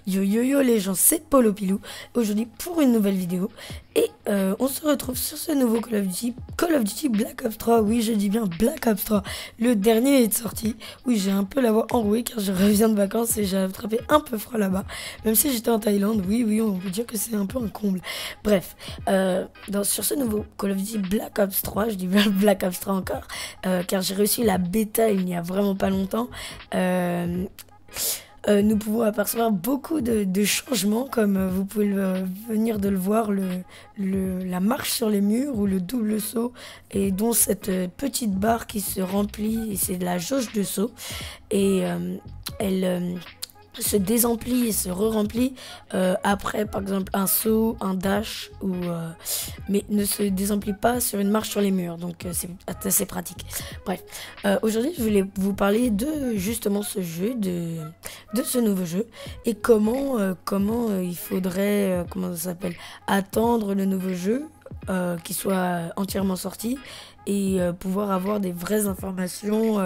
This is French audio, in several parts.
Yo yo yo les gens, c'est Polo Pilou, aujourd'hui pour une nouvelle vidéo. Et on se retrouve sur ce nouveau Call of Duty Black Ops 3. Oui, je dis bien Black Ops 3. Le dernier est sorti. Oui, j'ai un peu la voix enrouée car je reviens de vacances et j'ai attrapé un peu froid là-bas. Même si j'étais en Thaïlande, oui, on peut dire que c'est un peu un comble. Bref, sur ce nouveau Call of Duty Black Ops 3, je dis bien Black Ops 3 encore, car j'ai reçu la bêta il n'y a vraiment pas longtemps. Nous pouvons apercevoir beaucoup de changements, comme vous pouvez venir de le voir, la marche sur les murs ou le double saut, et dont cette petite barre qui se remplit, et c'est de la jauge de saut, et elle se désemplit et se re-remplit après par exemple un saut, un dash, mais ne se désemplit pas sur une marche sur les murs, donc c'est assez pratique. Bref, aujourd'hui je voulais vous parler de justement ce jeu, de ce nouveau jeu, et comment il faudrait, comment ça s'appelle, attendre le nouveau jeu qui soit entièrement sorti, et pouvoir avoir des vraies informations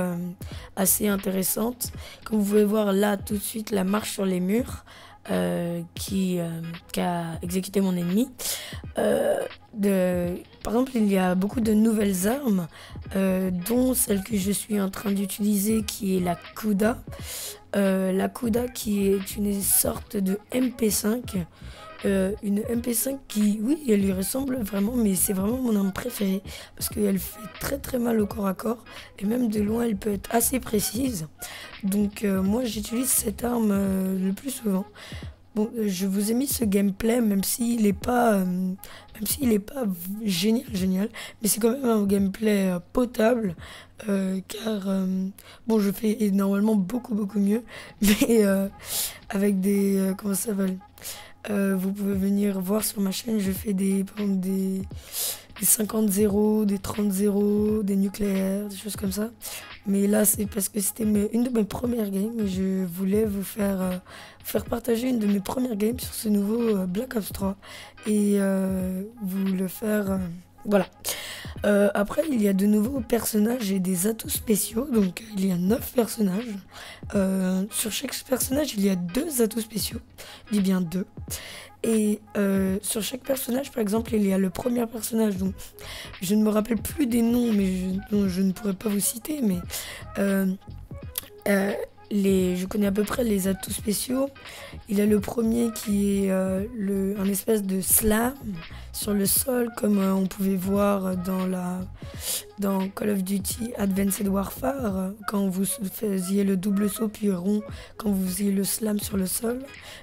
assez intéressantes. Comme vous pouvez voir là tout de suite la marche sur les murs qu'a exécuté mon ennemi. Par exemple, il y a beaucoup de nouvelles armes, dont celle que je suis en train d'utiliser, qui est la Kuda. La Kuda qui est une sorte de MP5. Une MP5 qui, oui, elle lui ressemble vraiment, mais c'est vraiment mon arme préférée parce qu'elle fait très mal au corps à corps, et même de loin elle peut être assez précise. Donc moi j'utilise cette arme le plus souvent. Bon, je vous ai mis ce gameplay, même s'il est pas génial, mais c'est quand même un gameplay potable, car bon, je fais normalement beaucoup mieux, mais avec des comment ça s'appelle, vous pouvez venir voir sur ma chaîne, je fais par exemple des 50-0, des 30-0, des nucléaires, des choses comme ça. Mais là, c'est parce que c'était une de mes premières games, et je voulais vous faire partager une de mes premières games sur ce nouveau Black Ops 3, et vous le faire... voilà. Après, il y a de nouveaux personnages et des atouts spéciaux. Donc il y a 9 personnages. Sur chaque personnage, il y a 2 atouts spéciaux. Je dis bien 2. Et sur chaque personnage, par exemple, il y a le premier personnage, donc je ne me rappelle plus des noms, mais dont je ne pourrais pas vous citer, mais je connais à peu près les atouts spéciaux. Il y a le premier qui est un espèce de slam sur le sol, comme on pouvait voir dans Call of Duty Advanced Warfare, quand vous faisiez le double saut puis rond, quand vous faisiez le slam sur le sol.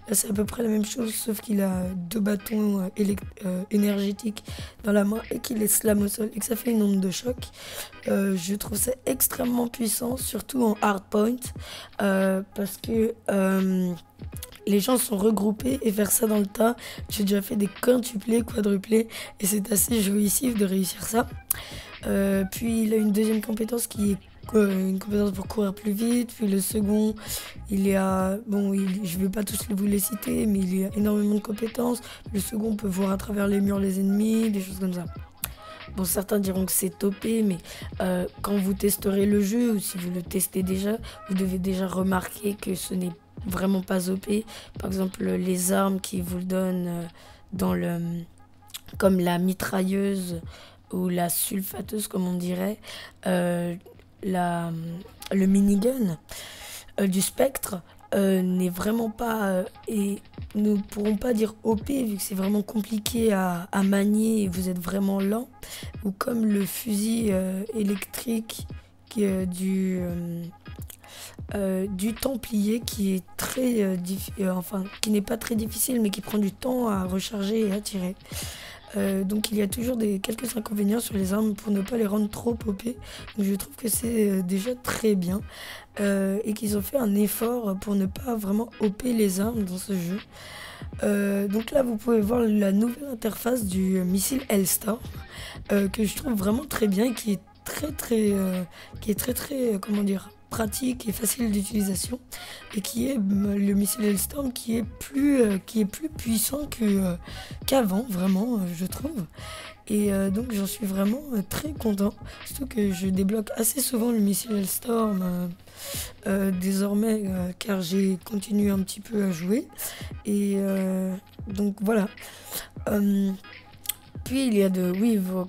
Là c'est à peu près la même chose, sauf qu'il a 2 bâtons énergétiques dans la main et qu'il les slam au sol et que ça fait une onde de choc. Je trouve ça extrêmement puissant, surtout en hardpoint, parce que les gens sont regroupés et faire ça dans le tas. J'ai déjà fait des quintuplés, quadruplés, et c'est assez jouissif de réussir ça. Puis il a une deuxième compétence qui est une compétence pour courir plus vite. Puis le second, il y a, bon, je vais pas tous vous les citer, mais il y a énormément de compétences. Le second peut voir à travers les murs les ennemis, des choses comme ça. Bon, certains diront que c'est topé, mais quand vous testerez le jeu, ou si vous le testez déjà, vous devez déjà remarquer que ce n'est vraiment pas OP. Par exemple, les armes qui vous le donnent comme la mitrailleuse ou la sulfateuse, comme on dirait, le minigun du spectre, n'est vraiment pas et ne pourront pas dire OP, vu que c'est vraiment compliqué à manier et vous êtes vraiment lent, ou comme le fusil électrique du Templier, qui est qui n'est pas très difficile, mais qui prend du temps à recharger et à tirer. Donc il y a toujours quelques inconvénients sur les armes pour ne pas les rendre trop OP. Donc je trouve que c'est déjà très bien, et qu'ils ont fait un effort pour ne pas vraiment OP les armes dans ce jeu. Donc là vous pouvez voir la nouvelle interface du missile Hellstorm, que je trouve vraiment très bien, et qui est très comment dire, pratique et facile d'utilisation et qui est le missile Hellstorm qui est plus puissant qu'avant, vraiment, je trouve. Et donc j'en suis vraiment très content, surtout que je débloque assez souvent le missile Hellstorm désormais car j'ai continué un petit peu à jouer. Et donc voilà. Puis il y a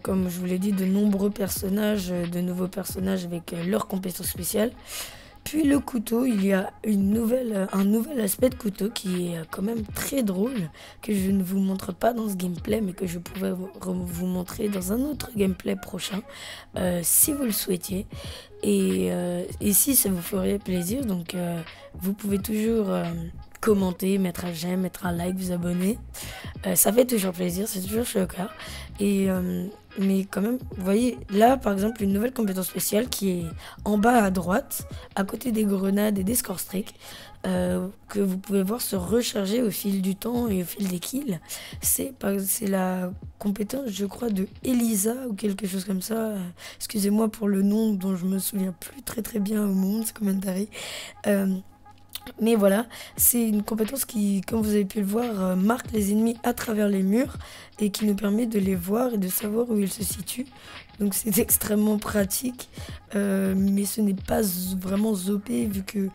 comme je vous l'ai dit, de nombreux personnages, de nouveaux personnages avec leurs compétences spéciales. Puis le couteau, il y a un nouvel aspect de couteau qui est quand même très drôle, que je ne vous montre pas dans ce gameplay, mais que je pourrais vous montrer dans un autre gameplay prochain, si vous le souhaitiez. Et si ça vous ferait plaisir, donc vous pouvez toujours commenter, mettre un j'aime, mettre un like, vous abonner. Ça fait toujours plaisir, c'est toujours choquant. Mais quand même, vous voyez, là par exemple, une nouvelle compétence spéciale qui est en bas à droite, à côté des grenades et des score streaks, que vous pouvez voir se recharger au fil du temps et au fil des kills. C'est la compétence, je crois, de Elisa ou quelque chose comme ça. Excusez-moi pour le nom dont je me souviens plus très bien au monde, c'est commentary. Mais voilà, c'est une compétence qui, comme vous avez pu le voir, marque les ennemis à travers les murs et qui nous permet de les voir et de savoir où ils se situent. Donc c'est extrêmement pratique, mais ce n'est pas vraiment OP vu que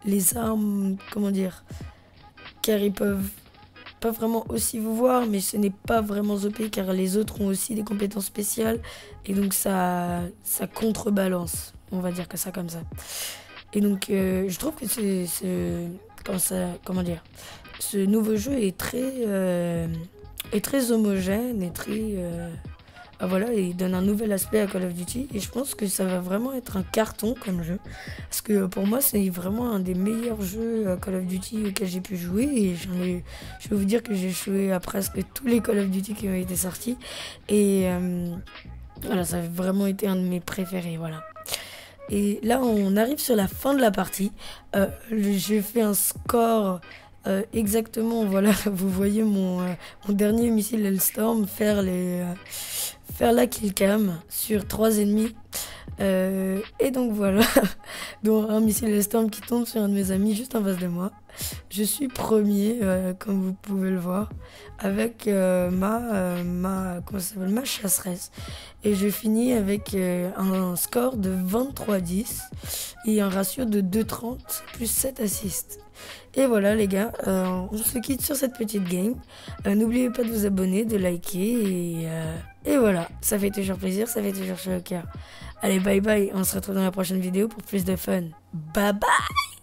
les armes, comment dire, car ils peuvent pas vraiment aussi vous voir, mais ce n'est pas vraiment OP car les autres ont aussi des compétences spéciales et donc ça contrebalance, on va dire que ça comme ça. Et donc, je trouve que comment dire, ce nouveau jeu est très homogène et voilà, il donne un nouvel aspect à Call of Duty. Et je pense que ça va vraiment être un carton comme jeu. Parce que pour moi, c'est vraiment un des meilleurs jeux à Call of Duty auxquels j'ai pu jouer. Et je vais vous dire que j'ai joué à presque tous les Call of Duty qui ont été sortis. Et voilà, ça a vraiment été un de mes préférés, voilà. Et là, on arrive sur la fin de la partie. J'ai fait un score exactement. Voilà, vous voyez mon dernier missile Hellstorm faire la killcam sur 3 ennemis. Et donc voilà, donc un missile Hellstorm qui tombe sur un de mes amis juste en face de moi. Je suis premier, comme vous pouvez le voir, avec ma chasseresse. Et je finis avec un score de 23-10 et un ratio de 2,30 plus 7 assists. Et voilà les gars, on se quitte sur cette petite game. N'oubliez pas de vous abonner, de liker et voilà, ça fait toujours plaisir, ça fait toujours chaud au cœur. Allez, bye bye, on se retrouve dans la prochaine vidéo pour plus de fun. Bye bye.